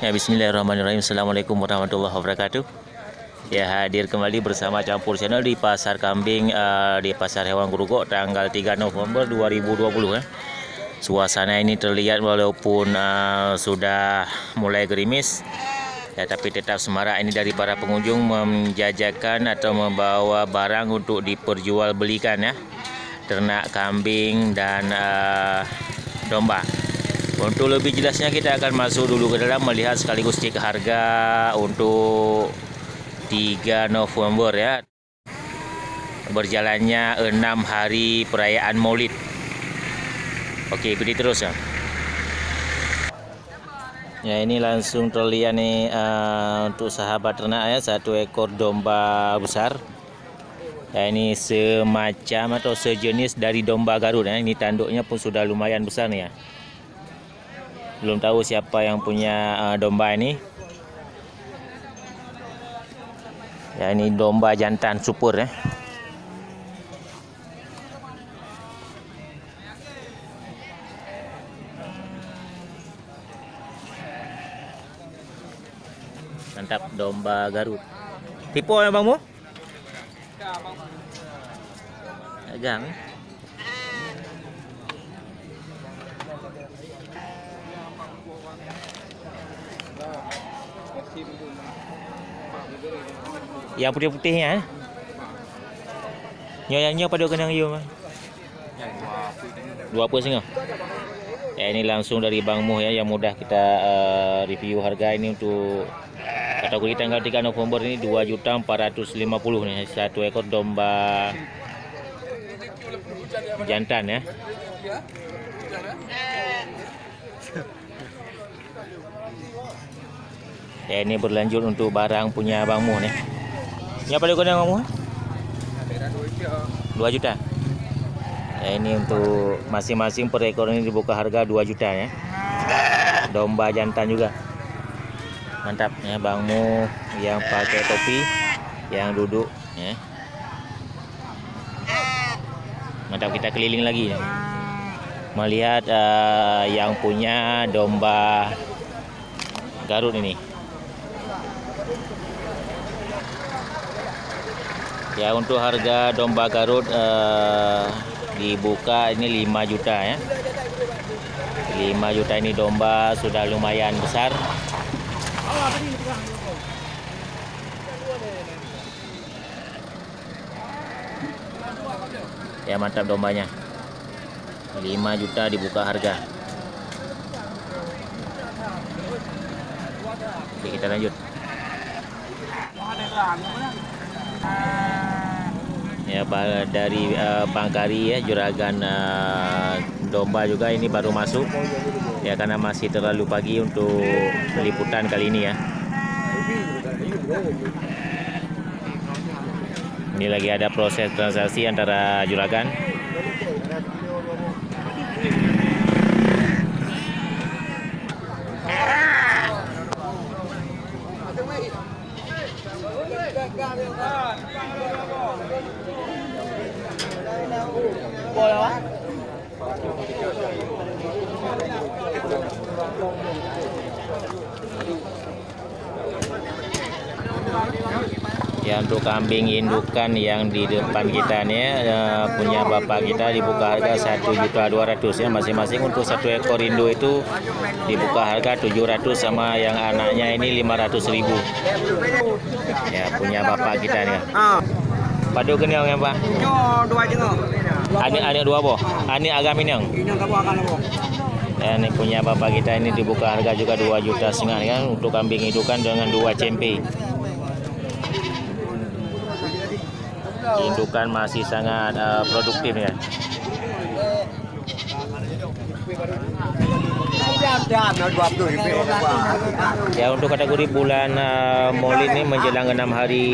Ya, bismillahirrahmanirrahim. Assalamualaikum warahmatullahi wabarakatuh. Ya, hadir kembali bersama Campur Channel di Pasar Kambing di Pasar Hewan Grogol tanggal 3 November 2020 ya. Suasana ini terlihat walaupun sudah mulai gerimis ya, tapi tetap semarak ini dari para pengunjung menjajakan atau membawa barang untuk diperjualbelikan ya. Ternak kambing dan domba. Untuk lebih jelasnya kita akan masuk dulu ke dalam melihat sekaligus cek harga untuk 3 November ya. Berjalannya 6 hari perayaan Maulid. Oke, ikuti terus ya. Ya, ini langsung terlihat nih untuk sahabat ternak ya, satu ekor domba besar. Ya, ini semacam atau sejenis dari domba Garut ya. Ini tanduknya pun sudah lumayan besar nih ya. Belum tahu siapa yang punya domba ini. Ya, ini domba jantan super ya. Mantap, domba Garut. Tipe ya bangmu? Agang. Yang putih-putihnya nyonya pada kenang yo mah. 2,5. Ya, ini langsung dari Bang Muh ya, yang mudah kita review harga ini untuk kategori tanggal 3 November ini 2.450.000 nih, satu ekor domba jantan ya. Ya, ini berlanjut untuk barang punya Bang Muh nih. Ini apa dia Bang Muh? 2 juta. Ya, ini untuk masing-masing per ekor ini dibuka harga 2 juta ya. Domba jantan juga. Mantap ya, Bang Muh yang pakai topi, yang duduk ya. Mantap, kita keliling lagi ya. Melihat yang punya domba Garut ini. Ya, untuk harga domba Garut dibuka ini 5 juta ya. 5 juta ini domba sudah lumayan besar. Ya, mantap dombanya. 5 juta dibuka harga. Oke, kita lanjut. Ya, dari Pangkari ya, juragan domba juga ini baru masuk ya, karena masih terlalu pagi untuk peliputan kali ini ya. Ini lagi ada proses transaksi antara juragan. Ya, untuk kambing indukan yang di depan kita nih punya bapak kita dibuka harga 1.200.000 ya, masing-masing untuk satu ekor Indo itu dibuka harga 700, sama yang anaknya ini 500.000 ya, punya bapak kita nih. Padu kenyang ya Pak? Ini 2 boh. Ini agak minang. Ya, ini punya bapak kita ini dibuka harga juga 2,5 juta ya, untuk kambing indukan dengan 2 cempe. Indukan masih sangat produktif ya. Ya, untuk kategori bulan Maulid ini menjelang 6 hari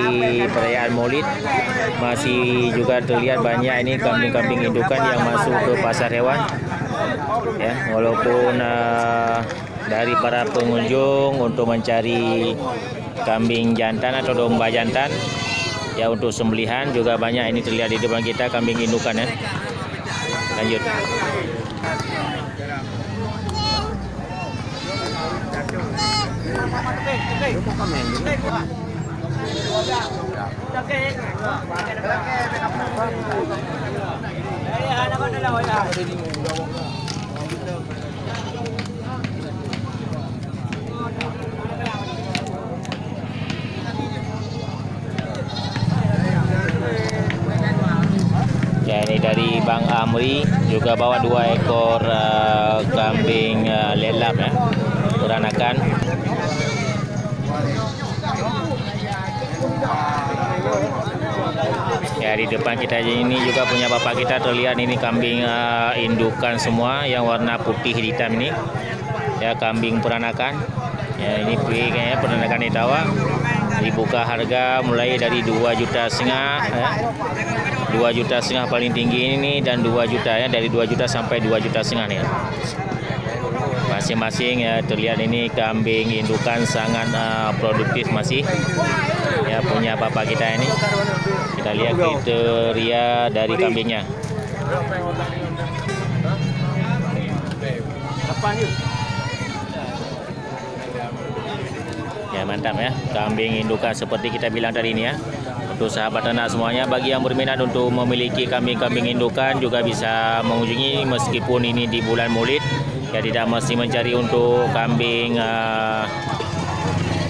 perayaan Maulid, masih juga terlihat banyak ini kambing-kambing indukan yang masuk ke pasar hewan ya, walaupun dari para pengunjung untuk mencari kambing jantan atau domba jantan ya, untuk sembelihan juga banyak ini terlihat di depan kita, kambing indukan ya. Lanjut. Ya, ini dari Bang Amri juga bawa 2 ekor kambing lelap ya, peranakan. Ya, di depan kita ini juga punya bapak kita terlihat ini kambing indukan semua yang warna putih hitam ini. Ya, kambing peranakan. Ya, ini kayaknya peranakan Itawa. Dibuka harga mulai dari 2,5 juta ya. 2,5 juta paling tinggi ini dan 2 juta ya, dari 2 juta sampai 2,5 juta nih. Masing-masing ya, terlihat ini kambing indukan sangat produktif masih. Ya, punya bapak kita ini. Kita lihat kriteria dari kambingnya. Ya, mantap ya, kambing indukan seperti kita bilang tadi ini ya. Untuk sahabat ternak semuanya, bagi yang berminat untuk memiliki kambing-kambing indukan juga bisa mengunjungi, meskipun ini di bulan Maulid ya, tidak mesti mencari untuk kambing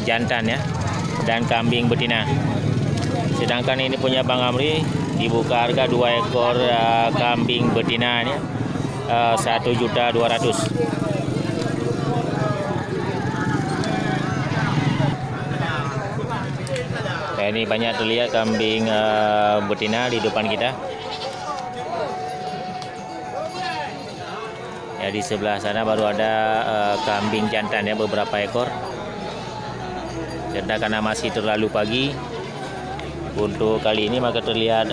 jantan ya dan kambing betina. Sedangkan ini punya Bang Amri dibuka harga 2 ekor kambing betina ya, 1.200.000. Ya, ini banyak terlihat kambing betina di depan kita. Ya, di sebelah sana baru ada kambing jantan ya, beberapa ekor. Karena masih terlalu pagi untuk kali ini, maka terlihat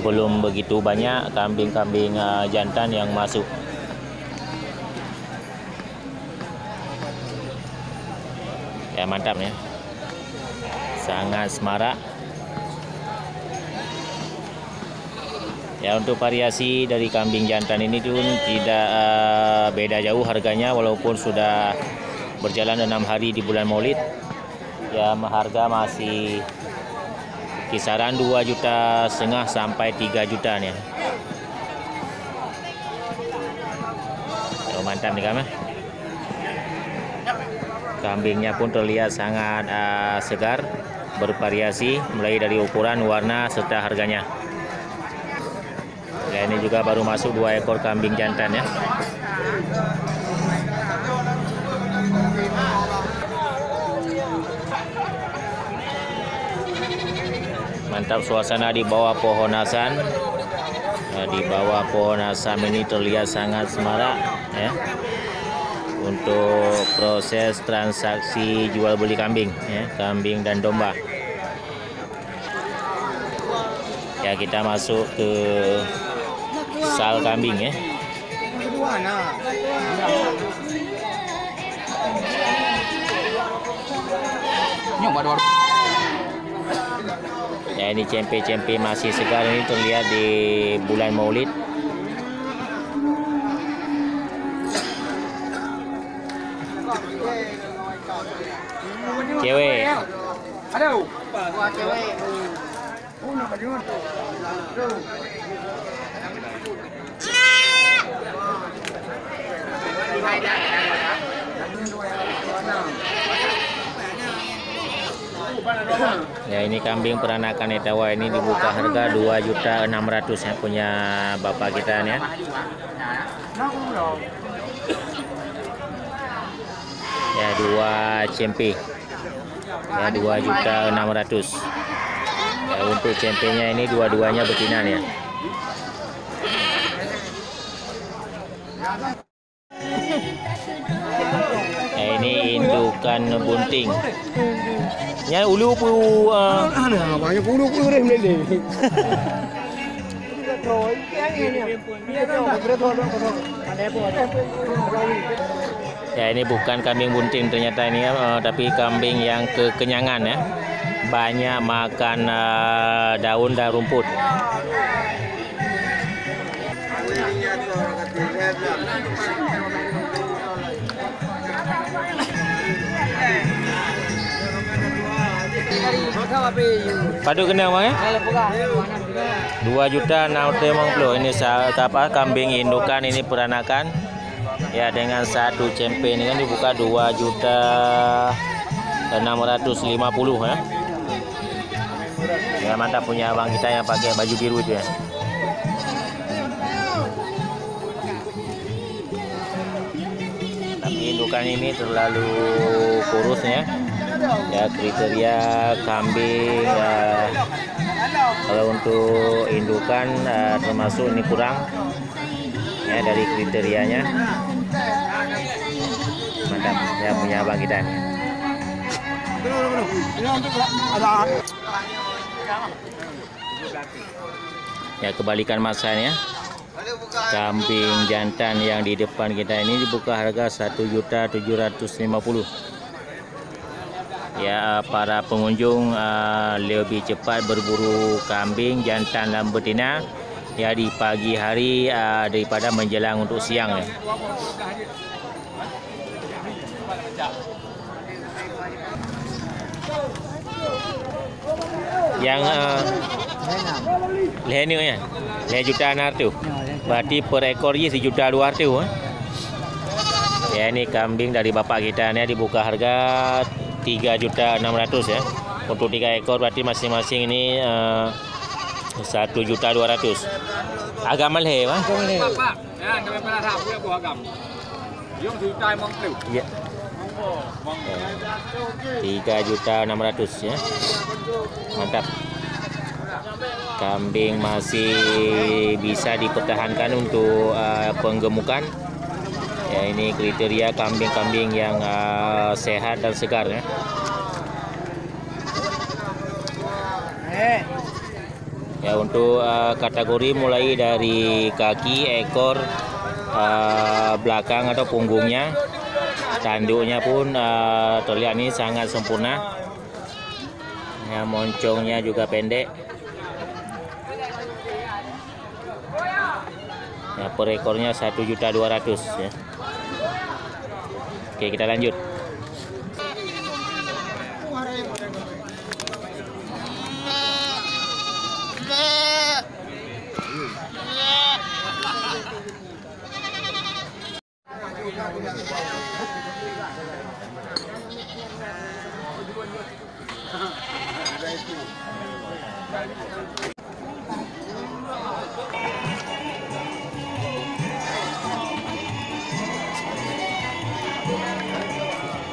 belum begitu banyak kambing-kambing jantan yang masuk. Ya, mantap ya, sangat semarak. Ya, untuk variasi dari kambing jantan ini pun tidak beda jauh harganya, walaupun sudah berjalan 6 hari di bulan Maulid. Ya, harga masih kisaran 2,5 juta sampai 3 juta nih. Oh, mantap nih kami. Kambingnya pun terlihat sangat segar, bervariasi mulai dari ukuran, warna serta harganya. Ya, ini juga baru masuk 2 ekor kambing jantan ya. Mantap suasana di bawah pohon asam. Nah, di bawah pohon asam ini terlihat sangat semarak ya, untuk proses transaksi jual beli kambing ya, kambing dan domba. Ya, kita masuk ke sal kambing ya. Ya, ini cempe-cempe masih segar, ini terlihat di bulan Maulid. Cewek. Aduh. Cewek. Ya, ini kambing peranakan Itawa ini dibuka harga 2.600.000 ya, punya bapak kita ya. Ya, 2 cempe. Ya, 2.600.000. Ya, untuk cempenya ini dua-duanya betina ya. Ya, ini indukan bunting. Ya, ulu pu banyak ulu deh ini. Ya, ini bukan kambing bunting ternyata ini ya, tapi kambing yang kekenyangan ya. Banyak makan daun dan rumput. Padu kena bang ya? 2.650.000. Ini apa? Kambing indukan ini peranakan. Ya dengan satu cempe ini kan dibuka 2.650.000 ya. Ya mantap punya abang kita yang pakai baju biru itu ya. Tapi indukan ini terlalu kurus ya. Ya kriteria kambing kalau untuk indukan termasuk ini kurang ya dari kriterianya. Mantap ya punya abang kita. Ya kebalikan masanya. Kambing jantan yang di depan kita ini dibuka harga 1.750.000. Ya para pengunjung lebih cepat berburu kambing jantan dan betina ya di pagi hari daripada menjelang untuk siang ya. Yang lehenu ya, 1.600.000. Berarti per ekor je 1.200.000 ya. Ini kambing dari bapak kita ni dibuka harga 3.600.000 ya. Untuk 3 ekor berarti masing-masing ini 1.200.000. Agam malhe bang. Ya. 3.600.000 ya. Mantap. Kambing masih bisa dipertahankan untuk penggemukan. Ya ini kriteria kambing-kambing yang sehat dan segar ya. Ya untuk kategori mulai dari kaki, ekor, belakang atau punggungnya, tanduknya pun terlihat ini sangat sempurna. Ya moncongnya juga pendek. Ya per ekornya 1.200.000 ya. Oke, kita lanjut.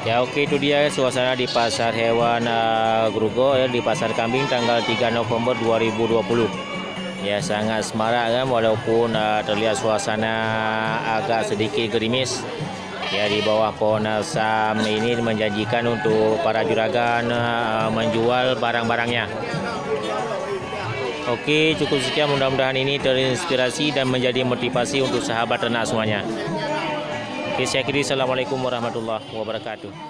Ya oke, itu dia suasana di pasar hewan Grogol ya, di pasar kambing tanggal 3 November 2020. Ya sangat semarak kan, walaupun terlihat suasana agak sedikit gerimis. Ya di bawah pohon asam ini menjanjikan untuk para juragan menjual barang-barangnya. Oke, cukup sekian, mudah-mudahan ini terinspirasi dan menjadi motivasi untuk sahabat ternak semuanya. Oke, saya akhiri. Assalamualaikum warahmatullahi wabarakatuh.